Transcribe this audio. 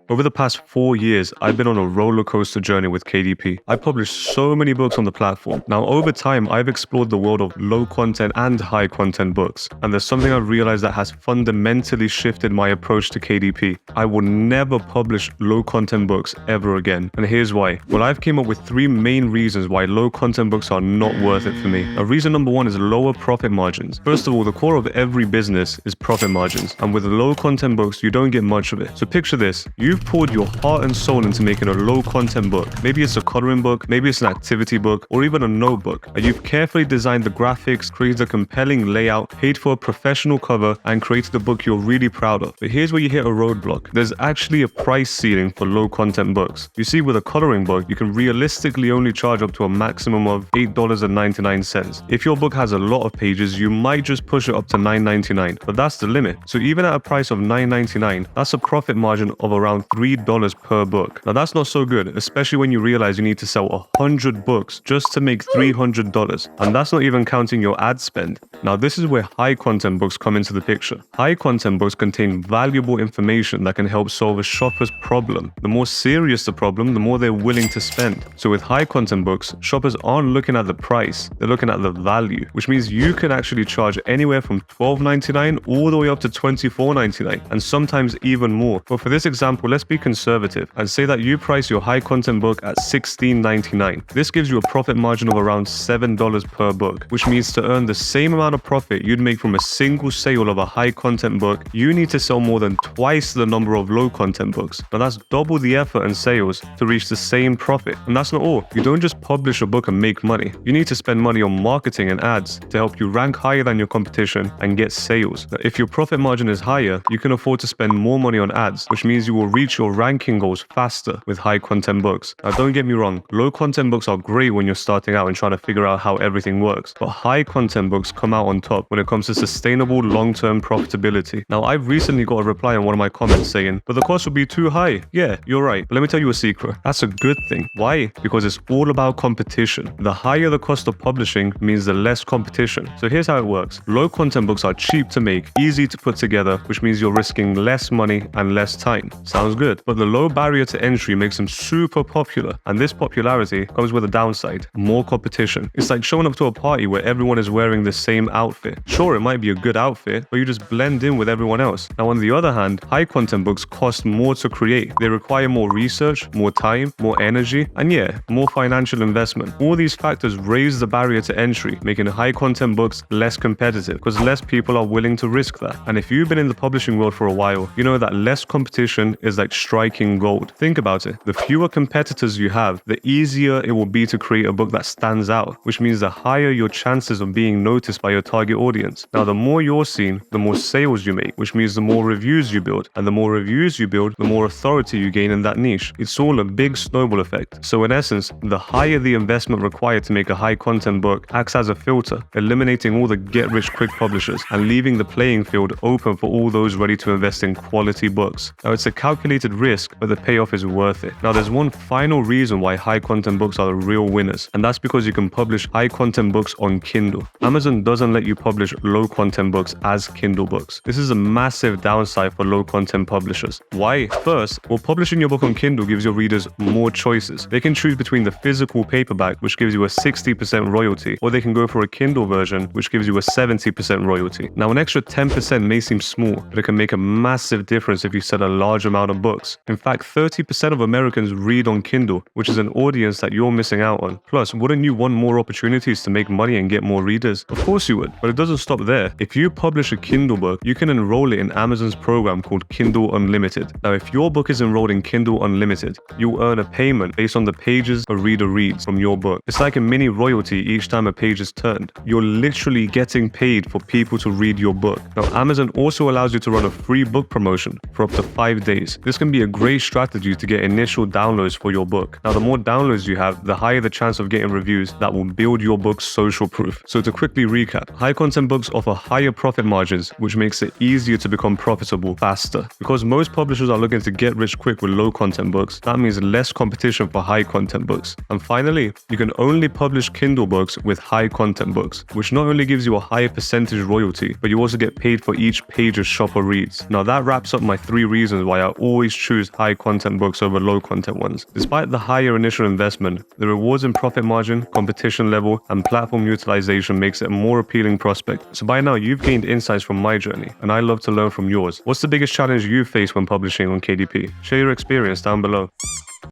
Over the past 4 years, I've been on a roller coaster journey with KDP. I published so many books on the platform. Now, over time, I've explored the world of low content and high content books. And there's something I've realized that has fundamentally shifted my approach to KDP. I will never publish low content books ever again. And here's why. Well, I've came up with 3 main reasons why low content books are not worth it for me. Now, reason number 1 is lower profit margins. First of all, the core of every business is profit margins. And with low content books, you don't get much of it. So picture this. You've poured your heart and soul into making a low content book. Maybe it's a coloring book, maybe it's an activity book, or even a notebook. And you've carefully designed the graphics, created a compelling layout, paid for a professional cover, and created a book you're really proud of. But here's where you hit a roadblock. There's actually a price ceiling for low content books. You see, with a coloring book, you can realistically only charge up to a maximum of $8.99. If your book has a lot of pages, you might just push it up to $9.99, but that's the limit. So even at a price of $9.99, that's a profit margin of around $3 per book. Now that's not so good, especially when you realize you need to sell 100 books just to make $300. And that's not even counting your ad spend. Now this is where high content books come into the picture. High content books contain valuable information that can help solve a shopper's problem. The more serious the problem, the more they're willing to spend. So with high content books, shoppers aren't looking at the price, they're looking at the value, which means you can actually charge anywhere from $12.99 all the way up to $24.99, and sometimes even more. But for this example, let's be conservative and say that you price your high content book at $16.99. This gives you a profit margin of around $7 per book, which means to earn the same amount of profit you'd make from a single sale of a high content book, you need to sell more than twice the number of low content books. Now that's double the effort and sales to reach the same profit. And that's not all. You don't just publish a book and make money. You need to spend money on marketing and ads to help you rank higher than your competition and get sales. Now, if your profit margin is higher, you can afford to spend more money on ads, which means you will reach your ranking goals faster with high content books. Now don't get me wrong, low content books are great when you're starting out and trying to figure out how everything works, but high content books come out on top when it comes to sustainable long-term profitability. Now I've recently got a reply on one of my comments saying, but the cost would be too high. Yeah, you're right, but let me tell you a secret. That's a good thing. Why? Because it's all about competition. The higher the cost of publishing means the less competition. So here's how it works. Low content books are cheap to make, easy to put together, which means you're risking less money and less time. Sounds good. But the low barrier to entry makes them super popular, and this popularity comes with a downside: more competition. It's like showing up to a party where everyone is wearing the same outfit. Sure, it might be a good outfit, but you just blend in with everyone else. Now on the other hand, high content books cost more to create. They require more research, more time, more energy, and yeah, more financial investment. All these factors raise the barrier to entry, making high content books less competitive because less people are willing to risk that. And if you've been in the publishing world for a while, you know that less competition is like striking gold. Think about it. The fewer competitors you have, the easier it will be to create a book that stands out, which means the higher your chances of being noticed by your target audience. Now, the more you're seen, the more sales you make, which means the more reviews you build. And the more reviews you build, the more authority you gain in that niche. It's all a big snowball effect. So in essence, the higher the investment required to make a high content book acts as a filter, eliminating all the get-rich-quick publishers and leaving the playing field open for all those ready to invest in quality books. Now, it's a calculated risk, but the payoff is worth it. Now, there's one final reason why high content books are the real winners, and that's because you can publish high content books on Kindle. Amazon doesn't let you publish low content books as Kindle books. This is a massive downside for low content publishers. Why? First, well, publishing your book on Kindle gives your readers more choices. They can choose between the physical paperback, which gives you a 60% royalty, or they can go for a Kindle version, which gives you a 70% royalty. Now, an extra 10% may seem small, but it can make a massive difference if you sell a large amount of books. In fact, 30% of Americans read on Kindle, which is an audience that you're missing out on. Plus, wouldn't you want more opportunities to make money and get more readers? Of course you would, but it doesn't stop there. If you publish a Kindle book, you can enroll it in Amazon's program called Kindle Unlimited. Now, if your book is enrolled in Kindle Unlimited, you'll earn a payment based on the pages a reader reads from your book. It's like a mini royalty each time a page is turned. You're literally getting paid for people to read your book. Now, Amazon also allows you to run a free book promotion for up to 5 days. This can be a great strategy to get initial downloads for your book. Now, the more downloads you have, the higher the chance of getting reviews that will build your book's social proof. So to quickly recap, high content books offer higher profit margins, which makes it easier to become profitable faster. Because most publishers are looking to get rich quick with low content books, that means less competition for high content books. And finally, you can only publish Kindle books with high content books, which not only gives you a higher percentage royalty, but you also get paid for each page a shopper reads. Now that wraps up my 3 reasons why I always choose high content books over low content ones. Despite the higher initial investment, the rewards in profit margin, competition level, and platform utilization makes it a more appealing prospect. So by now, you've gained insights from my journey, and I love to learn from yours. What's the biggest challenge you face when publishing on KDP? Share your experience down below.